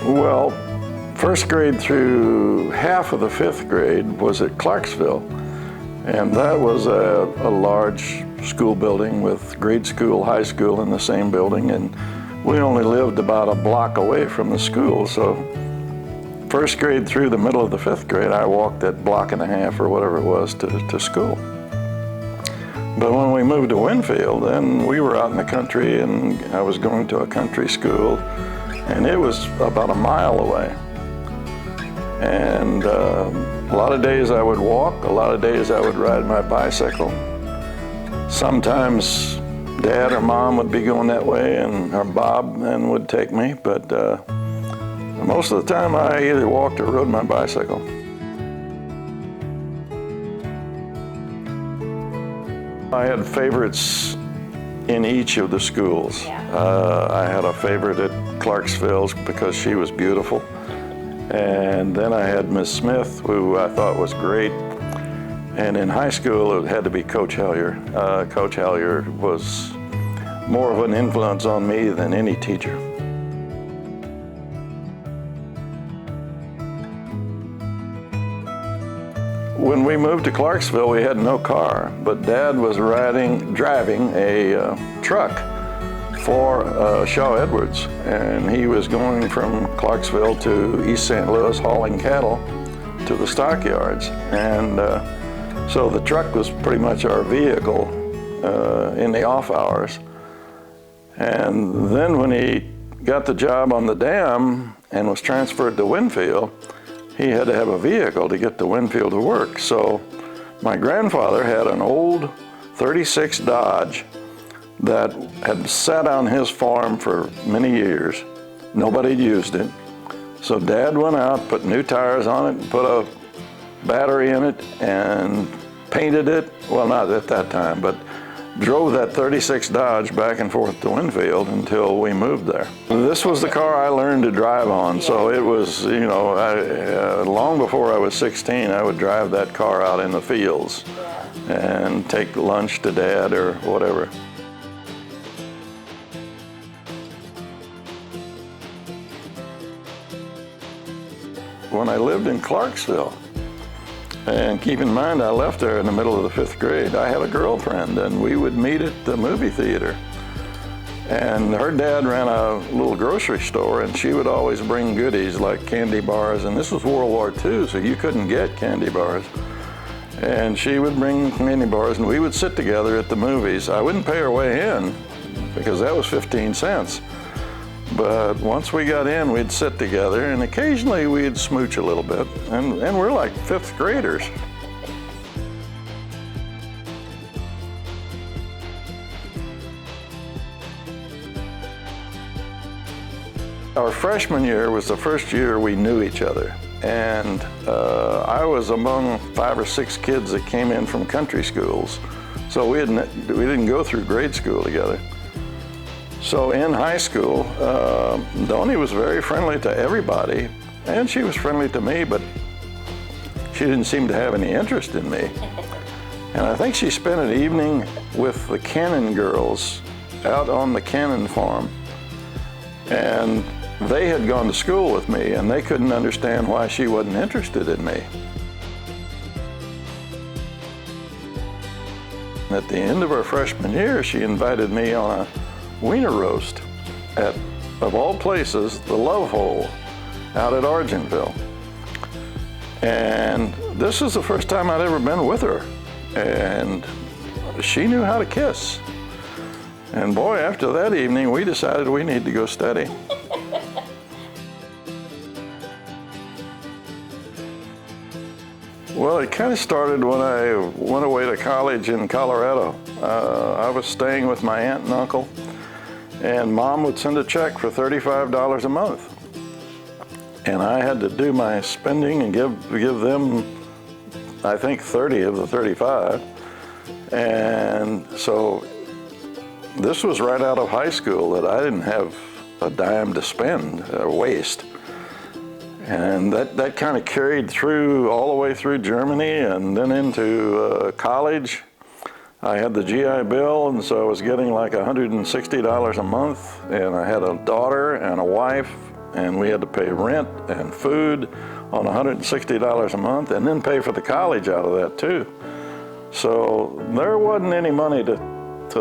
Well, first grade through half of the fifth grade was at Clarksville. And that was a large school building with grade school, high school in the same building. And we only lived about a block away from the school. So first grade through the middle of the fifth grade, I walked that block and a half or whatever it was to school. But when we moved to Winfield, then we were out in the country, and I was going to a country school, and it was about a mile away. And a lot of days I would walk, a lot of days I would ride my bicycle. Sometimes Dad or Mom would be going that way, or Bob then would take me, but most of the time I either walked or rode my bicycle. I had favorites in each of the schools. I had a favorite at Clarksville because she was beautiful. And then I had Miss Smith, who I thought was great. And in high school, it had to be Coach Hellier. Coach Hellier was more of an influence on me than any teacher. When we moved to Clarksville, we had no car, but Dad was driving a truck for Shaw Edwards, and he was going from Clarksville to East St. Louis hauling cattle to the stockyards. And so the truck was pretty much our vehicle in the off hours. And then when he got the job on the dam and was transferred to Winfield, he had to have a vehicle to get to Winfield to work. So my grandfather had an old 36 Dodge that had sat on his farm for many years. Nobody used it. So Dad went out, put new tires on it, put a battery in it, and painted it. Well, not at that time, but drove that 36 Dodge back and forth to Winfield until we moved there. This was the car I learned to drive on, so it was, you know, long before I was 16, I would drive that car out in the fields and take lunch to Dad or whatever. When I lived in Clarksville, and keep in mind, I left there in the middle of the fifth grade. I had a girlfriend, and we would meet at the movie theater. And her dad ran a little grocery store, and she would always bring goodies like candy bars. And this was World War II, so you couldn't get candy bars. And she would bring candy bars, and we would sit together at the movies. I wouldn't pay her way in, because that was 15 cents. But once we got in, we'd sit together, and occasionally we'd smooch a little bit, and we're like fifth graders. Our freshman year was the first year we knew each other, and I was among 5 or 6 kids that came in from country schools, so we didn't go through grade school together. So in high school, Donnie was very friendly to everybody, and she was friendly to me, but she didn't seem to have any interest in me. And I think she spent an evening with the Cannon girls out on the Cannon farm. And they had gone to school with me, and they couldn't understand why she wasn't interested in me. At the end of our freshman year, she invited me on a wiener roast at, of all places, the Love Hole out at Argentville. And this is the first time I'd ever been with her. And she knew how to kiss. And boy, after that evening, we decided we need to go steady. Well, it kind of started when I went away to college in Colorado. I was staying with my aunt and uncle, and Mom would send a check for $35 a month. And I had to do my spending and give them, I think, 30 of the 35. And so this was right out of high school that I didn't have a dime to spend or waste. And that kind of carried through all the way through Germany and then into college. I had the GI Bill, and so I was getting like $160 a month, and I had a daughter and a wife and we had to pay rent and food on $160 a month, and then pay for the college out of that too. So there wasn't any money to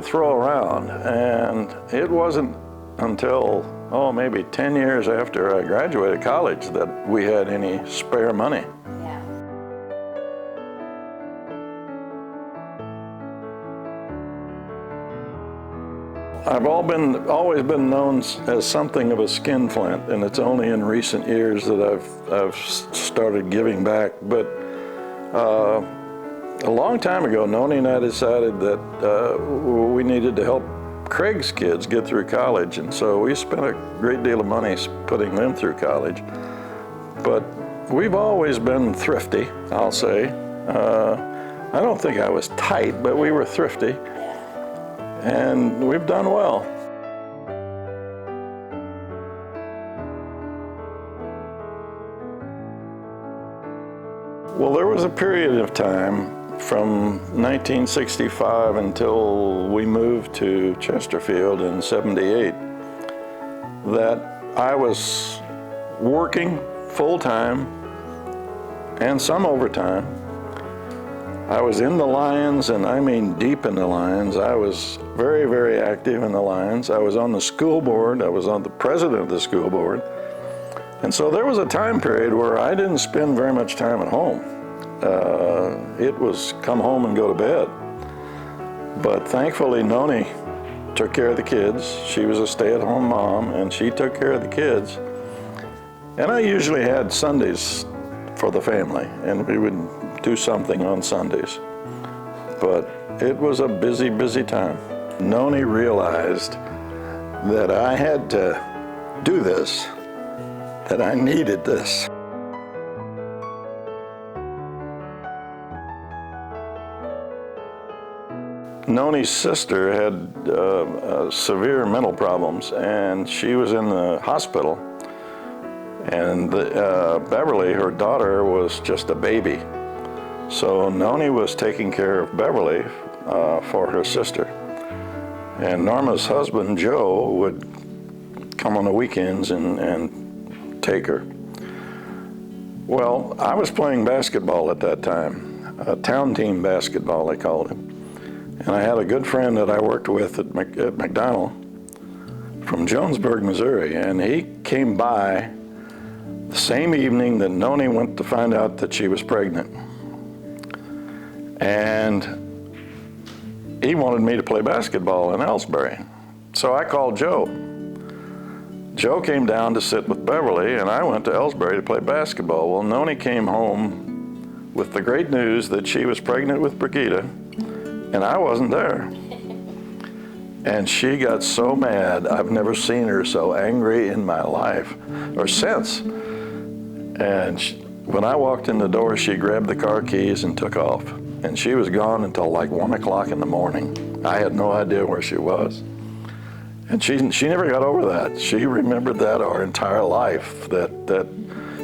throw around, and it wasn't until, maybe 10 years after I graduated college that we had any spare money. Yeah. I've always been known as something of a skinflint, and it's only in recent years that I've started giving back. But a long time ago, Nona and I decided that we needed to help Craig's kids get through college, and so we spent a great deal of money putting them through college. But we've always been thrifty, I'll say. I don't think I was tight, but we were thrifty. And we've done well. Well, there was a period of time from 1965 until we moved to Chesterfield in '78 that I was working full-time and some overtime. I was in the Lions, and I mean deep in the Lions. I was very, very active in the Lions. I was on the school board. I was on the president of the school board. And so there was a time period where I didn't spend very much time at home. It was come home and go to bed. But thankfully, Nona took care of the kids. She was a stay-at-home mom, and she took care of the kids. And I usually had Sundays for the family, and we would do something on Sundays. But it was a busy, busy time. Nona realized that I had to do this, that I needed this. Nona's sister had severe mental problems, and she was in the hospital. And Beverly, her daughter, was just a baby. So Nona was taking care of Beverly for her sister. And Norma's husband, Joe, would come on the weekends and take her. Well, I was playing basketball at that time, town team basketball, they called it. And I had a good friend that I worked with at McDonald from Jonesburg, Missouri, and he came by the same evening that Nona went to find out that she was pregnant. And he wanted me to play basketball in Ellsbury. So I called Joe. Joe came down to sit with Beverly, and I went to Ellsbury to play basketball. Well, Nona came home with the great news that she was pregnant with Brigitte, and I wasn't there. And she got so mad. I've never seen her so angry in my life, or since. And when I walked in the door, she grabbed the car keys and took off. And she was gone until like 1 o'clock in the morning. I had no idea where she was. And she never got over that. She remembered that our entire life, that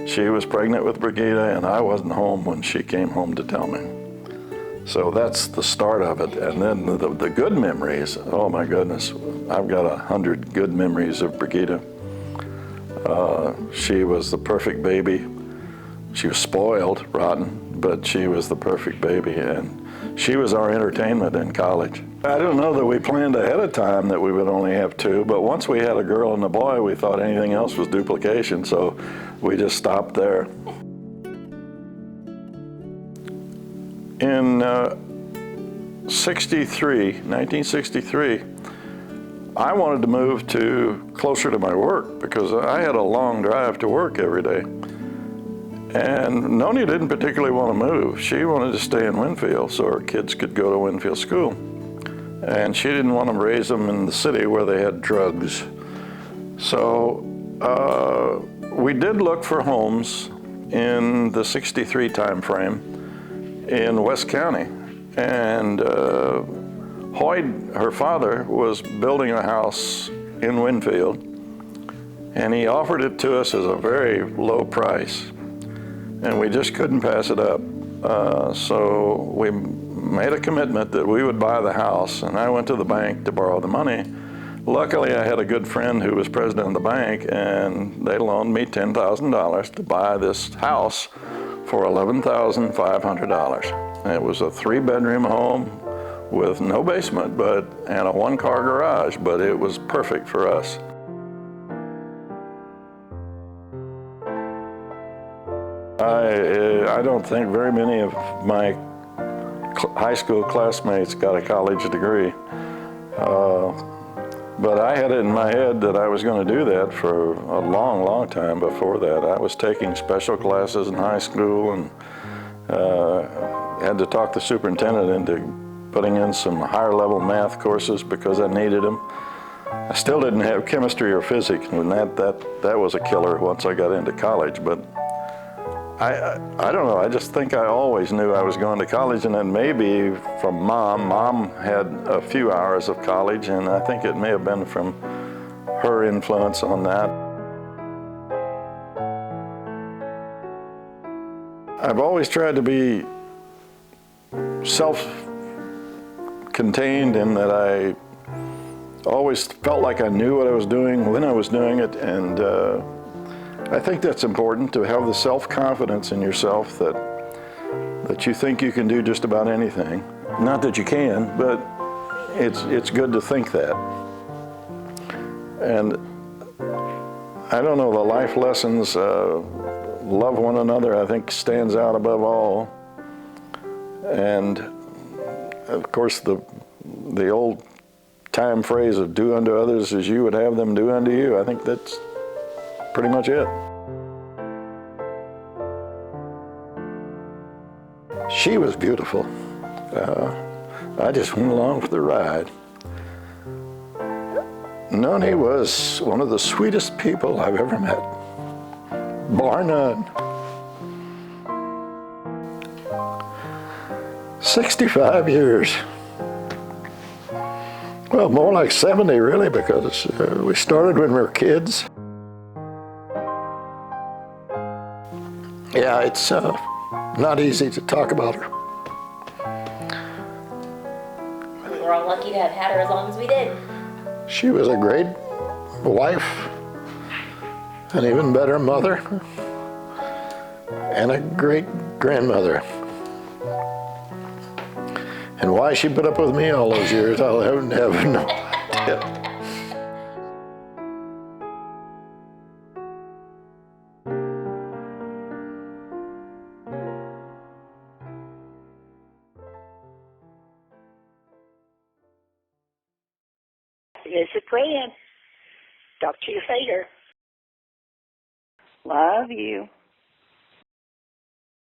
she was pregnant with Brigitte, and I wasn't home when she came home to tell me. So that's the start of it. And then the good memories, oh my goodness, I've got 100 good memories of Brigitte. She was the perfect baby. She was spoiled, rotten, but she was the perfect baby, and she was our entertainment in college. I don't know that we planned ahead of time that we would only have two, but once we had a girl and a boy, we thought anything else was duplication, so we just stopped there. In 1963, I wanted to move closer to my work because I had a long drive to work every day. And Nona didn't particularly want to move. She wanted to stay in Winfield so her kids could go to Winfield School. And she didn't want to raise them in the city where they had drugs. So we did look for homes in the '63 time frame in West County. And Hoyd, her father, was building a house in Winfield, and he offered it to us as a very low price, and we just couldn't pass it up. So we made a commitment that we would buy the house, and I went to the bank to borrow the money Luckily, I had a good friend who was president of the bank, and they loaned me $10,000 to buy this house for $11,500. It was a 3-bedroom home with no basement, and a 1-car garage, but it was perfect for us. I don't think very many of my high school classmates got a college degree. But I had it in my head that I was going to do that for a long, long time before that. I was taking special classes in high school and had to talk the superintendent into putting in some higher level math courses because I needed them. I still didn't have chemistry or physics, and that was a killer once I got into college. But I don't know, I just think I always knew I was going to college, and then maybe from Mom. Mom had a few hours of college, and I think it may have been from her influence on that. I've always tried to be self-contained in that I always felt like I knew what I was doing when I was doing it, and I think that's important, to have the self-confidence in yourself that you think you can do just about anything. Not that you can, but it's good to think that. And I don't know, the life lessons, love one another, I think stands out above all. And of course the old time phrase of do unto others as you would have them do unto you, I think that's pretty much it. She was beautiful. I just went along for the ride. Nona was one of the sweetest people I've ever met, bar none. 65 years. Well, more like 70 really, because we started when we were kids. Yeah, it's not easy to talk about her. We were all lucky to have had her as long as we did. She was a great wife, an even better mother, and a great grandmother. And why she put up with me all those years, I'll never know. This is Fran. Talk to you later. Love you.